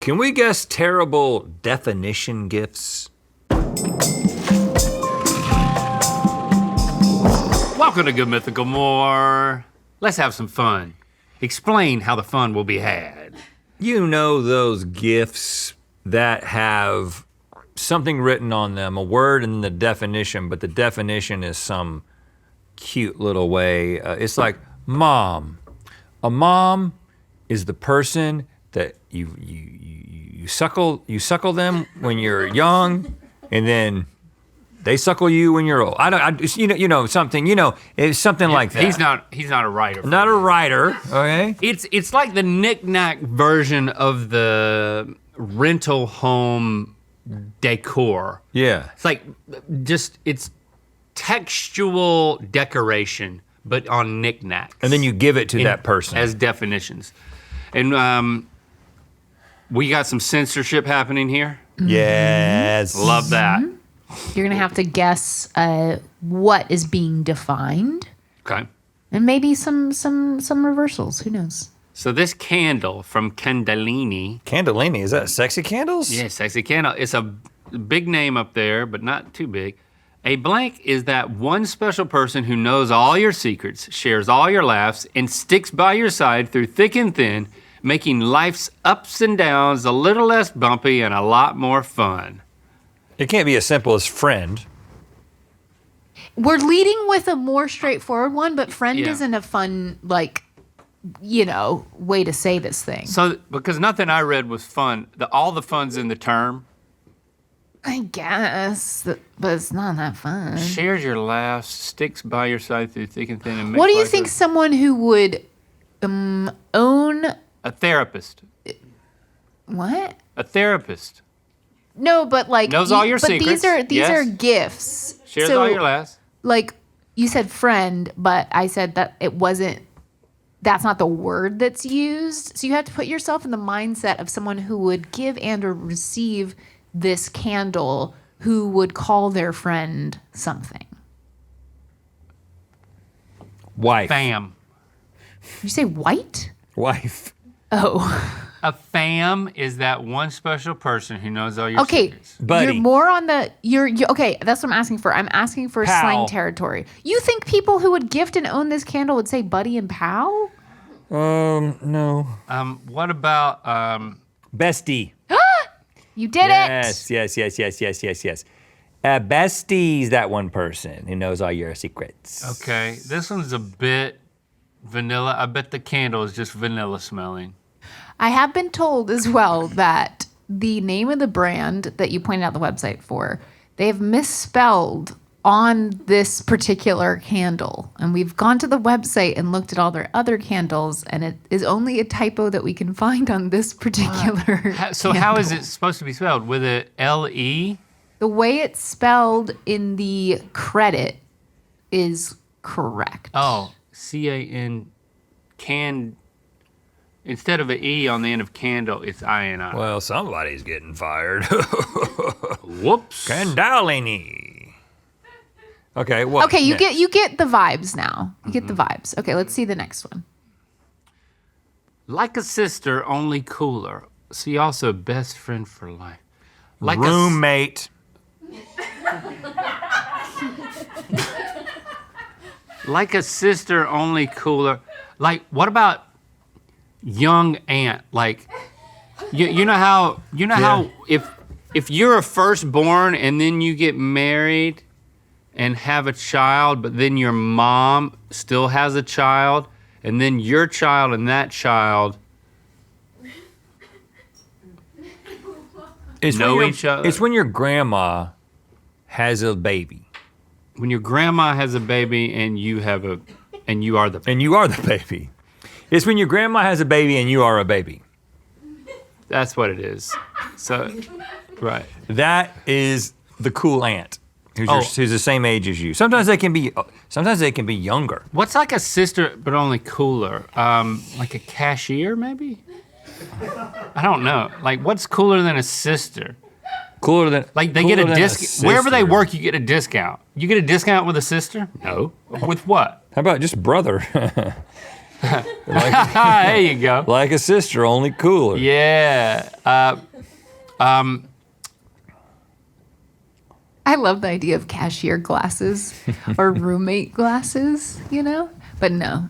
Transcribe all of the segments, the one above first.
Can we guess terrible definition gifts? Welcome to Good Mythical More. Let's have some fun. Explain how the fun will be had. You know those gifts that have something written on them, a word and the definition, but the definition is some cute little way. It's like mom. A mom is the person that you suckle them when you're young, and then they suckle you when you're old. It's something like that. He's not a writer. Not a writer, okay? It's like the knick-knack version of the rental home decor. Yeah. It's like it's textual decoration, but on knickknacks. And then you give it to that person. As definitions. And we got some censorship happening here. Yes. Love that. You're gonna have to guess what is being defined. Okay. And maybe some reversals, who knows? So this candle from Candellini. Candellini, is that sexy candles? Yeah, sexy candle. It's a big name up there, but not too big. A blank is that one special person who knows all your secrets, shares all your laughs, and sticks by your side through thick and thin, making life's ups and downs a little less bumpy and a lot more fun. It can't be as simple as friend. We're leading with a more straightforward one, but friend Yeah. isn't a fun, way to say this thing. So, because nothing I read was fun, all the fun's in the term. I guess, but it's not that fun. Shares your laughs, sticks by your side through thick and thin, and makes What do you life think someone who would own... a therapist. What? A therapist. No, but knows all your but secrets. These are gifts. Shares So, all your laughs. Like you said friend, but I said that it wasn't, that's not the word that's used. So you have to put yourself in the mindset of someone who would give and or receive this candle, who would call their friend something. Wife. Fam. You say white? Wife. Oh. A fam is that one special person who knows all your Okay. secrets. Buddy. You're more on the, okay, that's what I'm asking for. I'm asking for Pal. slang territory. You think people who would gift and own this candle would say buddy and pal? No. What about Bestie. You did Yes. it. Bestie's that one person who knows all your secrets. Okay, this one's a bit vanilla. I bet the candle is just vanilla smelling. I have been told as well that the name of the brand that you pointed out the website for, they have misspelled on this particular candle. And we've gone to the website and looked at all their other candles, and it is only a typo that we can find on this particular So how is candle. it supposed to be spelled? With a L-E? The way it's spelled in the credit is correct. Oh, C-A-N, can. Instead of an E on the end of candle, it's I-N-I. Well, somebody's getting fired. Whoops. Candellini. Okay, what? Okay, you next? get the vibes now. You get the vibes. Okay, let's see the next one. Like a sister, only cooler. See, also best friend for life. Like Roommate. Like a sister, only cooler. Like, what about young aunt? Like, you know how if you're a firstborn and then you get married and have a child, but then your mom still has a child, and then your child and that child know each other. It's when your grandma has a baby. When your grandma has a baby and you are the And you are the baby. It's when your grandma has a baby and you are a baby. That's what it is. So, right. That is the cool aunt who's the same age as you. Sometimes they can be younger. What's like a sister but only cooler? Like a cashier maybe? I don't know. Like what's cooler than a sister? Cooler than Like they get a discount. Wherever they work, you get a discount. You get a discount with a sister? No. With what? How about just brother? There you go. Like a sister, only cooler. Yeah. I love the idea of cashier glasses or roommate glasses, you know? But no.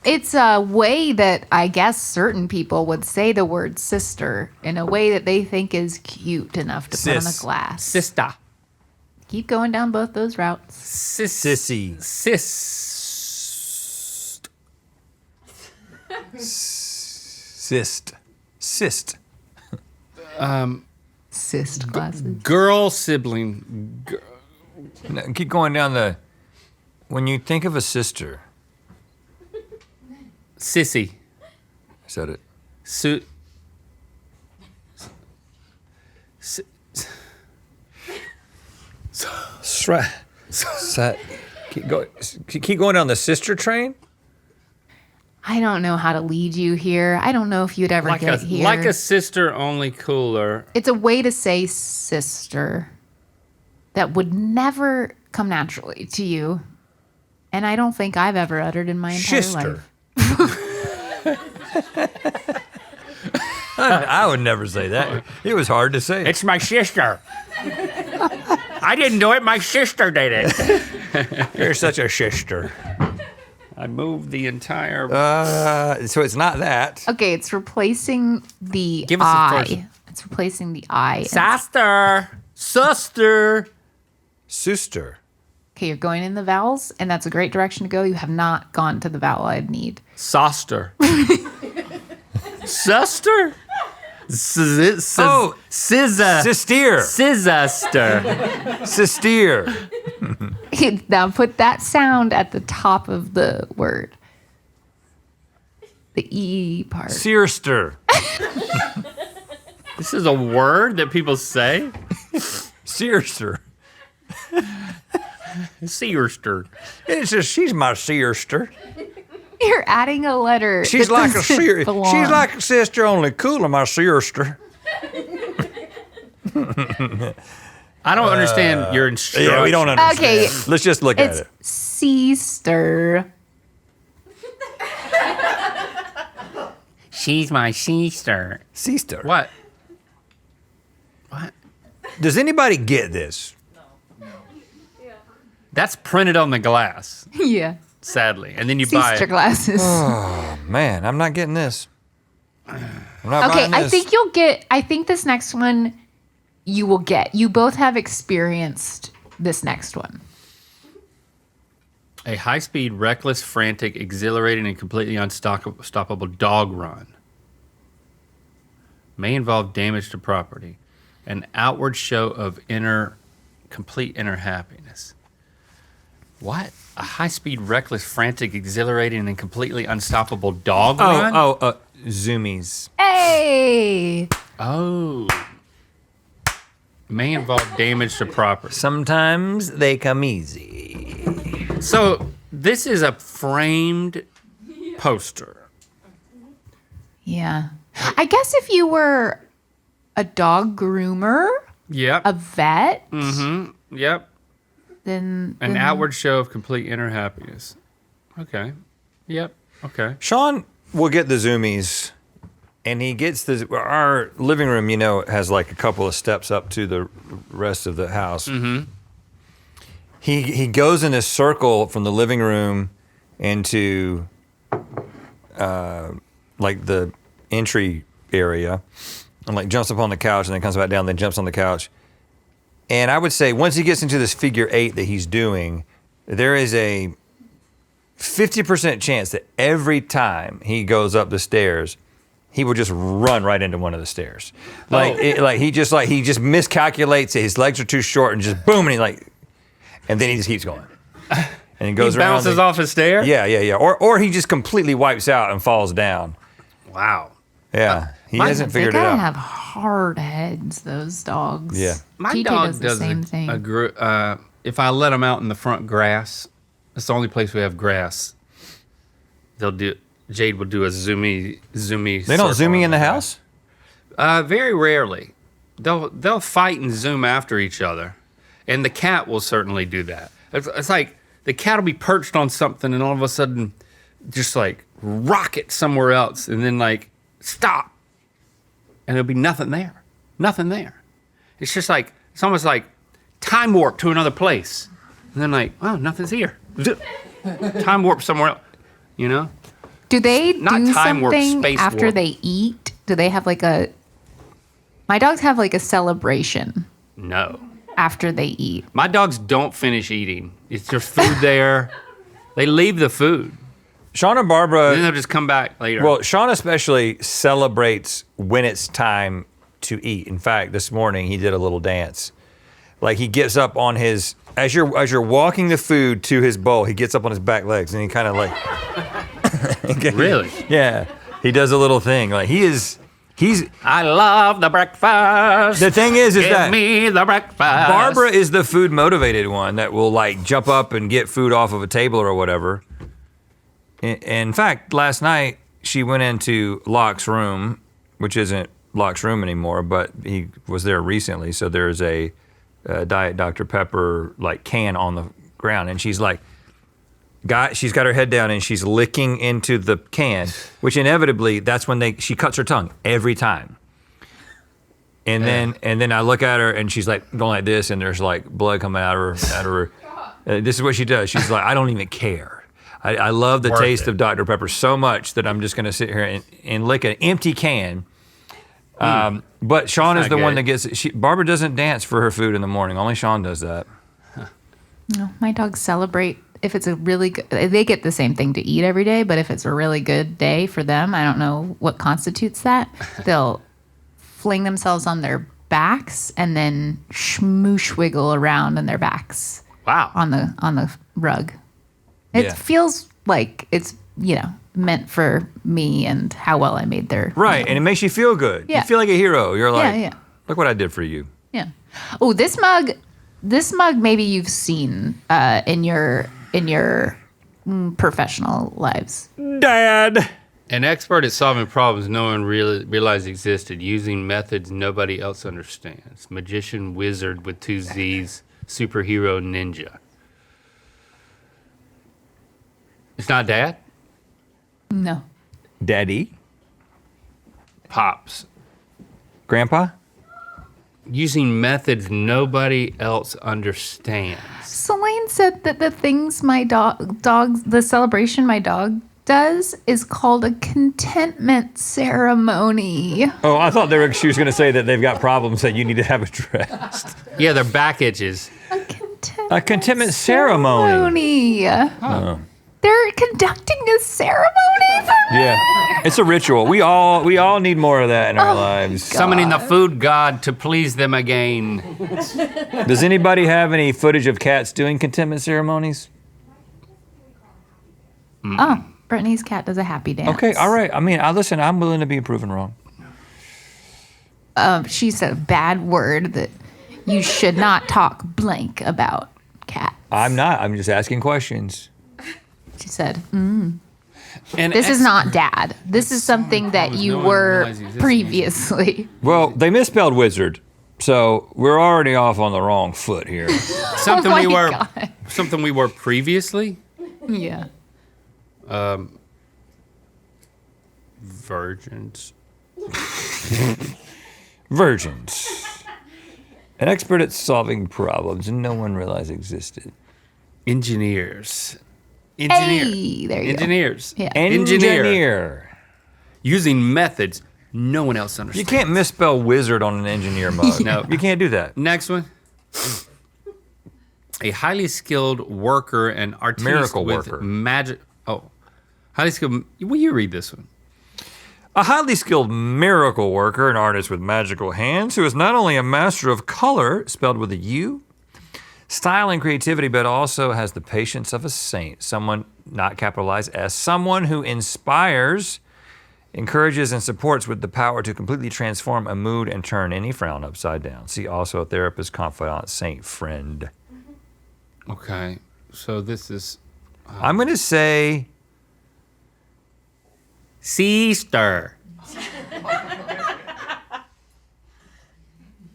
It's a way that I guess certain people would say the word sister in a way that they think is cute enough to put on a glass. Sister. Keep going down both those routes. Sissy. Cyst. Cyst glasses. Girl sibling. No, keep going down when you think of a sister, Sissy. I said it. Keep going down the sister train. I don't know how to lead you here. I don't know if you'd ever get here. Like a sister, only cooler. It's a way to say sister that would never come naturally to you. And I don't think I've ever uttered in my entire life. I would never say that. It was hard to say. It's my sister. I didn't do it. My sister did it. You're such a sister. I moved the entire. So it's not that. Okay, it's replacing the Give us the I. first. It's replacing the I. Sister. Sister. Okay, you're going in the vowels, and that's a great direction to go. You have not gone to the vowel I'd need. Soster. Suster? Oh, Scissor. sister. Scissuster. Sister. Now put that sound at the top of the word. The E part. Searster. This is a word that people say? Searster. Searster. It's just she's my searster. You're adding a letter. She's that like a doesn't she's belong. like a sister, only cooler, my searster. I don't understand your instruction. Yeah, we don't understand. Okay. Let's just look at It's it. sister. She's my sister. Sister. What? Does anybody get this? That's printed on the glass, Yeah. sadly. And then you buy Sister it. glasses. Oh, man, I'm not getting this. I'm not Okay, buying I this. think you'll get. I think this next one you will get. You both have experienced this next one. A high-speed, reckless, frantic, exhilarating, and completely unstoppable dog run may involve damage to property, an outward show of complete inner happiness. What? A high-speed, reckless, frantic, exhilarating, and completely unstoppable dog run? Zoomies. Hey. Oh. May involve damage to property. Sometimes they come easy. So this is a framed poster. Yeah. I guess if you were a dog groomer, Yep. a vet, Yep. then An outward show of complete inner happiness. Okay. Yep. Okay. Sean will get the zoomies, and he gets our living room, has like a couple of steps up to the rest of the house. Mm-hmm. He goes in a circle from the living room into like the entry area, and like jumps up on the couch and then comes back down, then jumps on the couch. And I would say once he gets into this figure 8 that he's doing, there is a 50% chance that every time he goes up the stairs, he will just run right into one of the stairs. He just miscalculates it. His legs are too short and just boom, and then he just keeps going. And he goes around. Bounces off a stair? Yeah. Or he just completely wipes out and falls down. Wow. Yeah. He hasn't figured they it gotta out. have hard heads, those dogs. Yeah. My TJ dog does the same thing. if I let him out in the front grass, that's the only place we have grass. Jade will do a zoomy. They don't circle zoom me on in the house? Very rarely. They'll fight and zoom after each other, and the cat will certainly do that. It's like the cat will be perched on something, and all of a sudden, just like rocket somewhere else and then like stop. And there'll be nothing there. Nothing there. It's just like, it's almost like time warp to another place. And then like, oh, nothing's here. Time warp somewhere else, you know? Do they Not do time warp, something space after warp. they eat? Do they have like a... My dogs have like a celebration No. after they eat. My dogs don't finish eating. It's there's food there. They leave the food. Sean and Then Barbara, they'll just come back later. well, Sean especially celebrates when it's time to eat. In fact, this morning he did a little dance. Like he gets up on his, as you're walking the food to his bowl, he gets up on his back legs and he kind of like, really? yeah, he does a little thing. Like he's, I love the breakfast. the thing is Give that me the breakfast. Barbara is the food motivated one that will like jump up and get food off of a table or whatever. In fact, last night she went into Locke's room, which isn't Locke's room anymore, but he was there recently. So there's a Diet Dr. Pepper like can on the ground, and she's like, she's got her head down and she's licking into the can, which inevitably that's when she cuts her tongue every time. And then I look at her and she's like going like this, and there's like blood coming out of her. This is what she does. She's like, I don't even care. I love the taste of Dr. Pepper so much that I'm just going to sit here and lick an empty can. But Sean is the one that gets it. Barbara doesn't dance for her food in the morning. Only Sean does that. No, my dogs celebrate if it's a really good, they get the same thing to eat every day, but if it's a really good day for them, I don't know what constitutes that. They'll fling themselves on their backs and then smoosh wiggle around on their backs. Wow. On the rug. It feels like it's, meant for me and how well I made their Right, meal. and it makes you feel good. Yeah. You feel like a hero. You're like, Yeah. look what I did for you. Yeah. Oh, this mug maybe you've seen in your professional lives. Dad. An expert at solving problems no one really realized existed, using methods nobody else understands. Magician, wizard with 2 Z's, superhero, ninja. It's not Dad? No. Daddy. Pops. Grandpa. Using methods nobody else understands. Selene said that the things my the celebration my dog does is called a contentment ceremony. Oh, I thought she was going to say that they've got problems that you need to have addressed. Yeah, their back itches. A contentment ceremony. They're conducting a ceremony for me. Yeah, it's a ritual. We all need more of that in our lives. Summoning the food god to please them again. Does anybody have any footage of cats doing contentment ceremonies? Oh, Brittany's cat does a happy dance. Okay, all right. I mean, listen, I'm willing to be proven wrong. She said a bad word that you should not talk blank about cats. I'm not. I'm just asking questions. She said, And this is not Dad. This is something that you were previously. Well, they misspelled wizard, so we're already off on the wrong foot here. something Oh my we God. something we were previously. Yeah. Virgins. Virgins. An expert at solving problems no one realized existed. Engineers. Hey, there you Engineers. go. Yeah. Engineer. Using methods no one else You understands. can't misspell wizard on an engineer mug. No. You can't do that. Next one. A highly skilled worker and artist Miracle with worker. magic. Oh, highly skilled. Will you read this one? A highly skilled miracle worker, an artist with magical hands, who is not only a master of color, spelled with a U, style and creativity, but also has the patience of a saint. Someone, not capitalized S, someone who inspires, encourages, and supports with the power to completely transform a mood and turn any frown upside down. See also a therapist, confidant, saint, friend. Okay, so this is I'm going to say sister.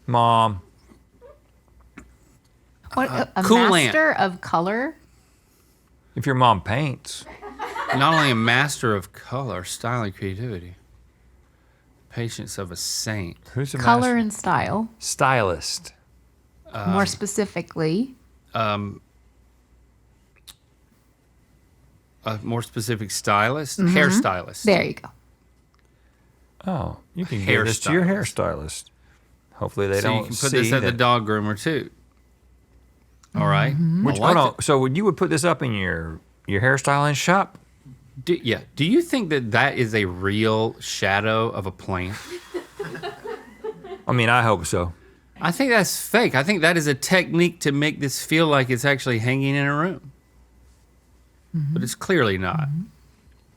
mom. What, a Coolant. master of color? If your mom paints. Not only a master of color, style, and creativity. Patience of a saint. Who's a Color master? and style. Stylist. More specifically. A more specific stylist, hairstylist. There you go. Oh, you can give this to your hairstylist. Hopefully they So don't you can put see this at the that. dog groomer too. All right. Which, I like hold on. it. So you would put this up in your hairstyling shop? Do you think that is a real shadow of a plant? I mean, I hope so. I think that's fake. I think that is a technique to make this feel like it's actually hanging in a room. But it's clearly not.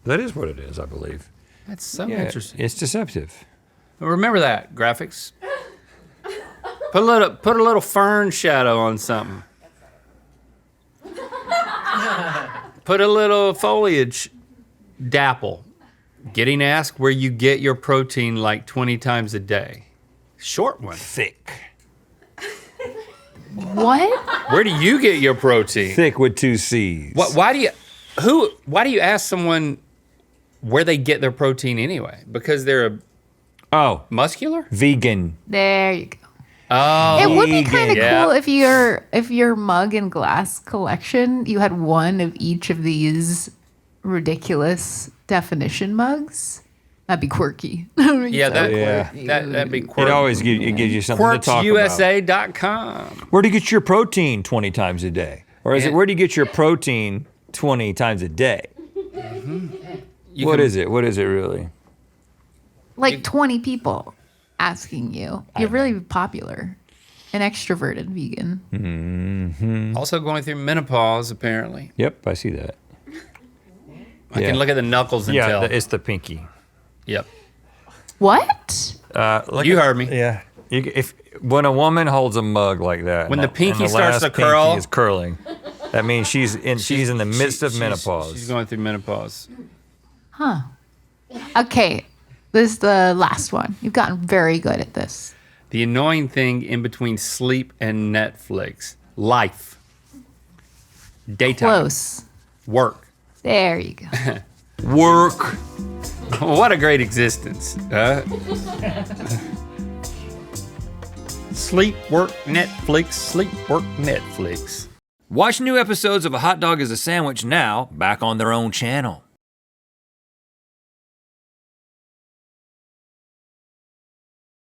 That is what it is, I believe. That's so Yeah, interesting. it's deceptive. Remember that, graphics. Put a little fern shadow on something. Put a little foliage dapple. Getting asked where you get your protein like 20 times a day. Short one. Thick. What? Where do you get your protein? Thick with 2 C's. Why do you ask someone where they get their protein anyway? Because they're Oh, muscular? vegan. There you go. Oh, It would be kind of Yeah. cool if your mug and glass collection, you had one of each of these ridiculous definition mugs. That'd be quirky. yeah, Yeah. that'd be It quirk. always gives you something to talk about. QuirksUSA.com. Where do you get your protein 20 times a day? Or is it Yeah. where do you get your protein 20 times a day? What is it? What is it really? Like 20 people asking you. You're really popular. An extroverted vegan. Also going through menopause, apparently. Yep, I see that. I can look at the knuckles and tell. It's the pinky. Yep. What? You heard me. Yeah. When a woman holds a mug like that, When and the pinky and the starts last to curl- pinky is curling. That means she's in the midst of menopause. She's going through menopause. Okay. This is the last one. You've gotten very good at this. The annoying thing in between sleep and Netflix. Life. Daytime. Close. Work. There you go. Work. What a great existence. Sleep, work, Netflix. Sleep, work, Netflix. Watch new episodes of A Hot Dog is a Sandwich now, back on their own channel.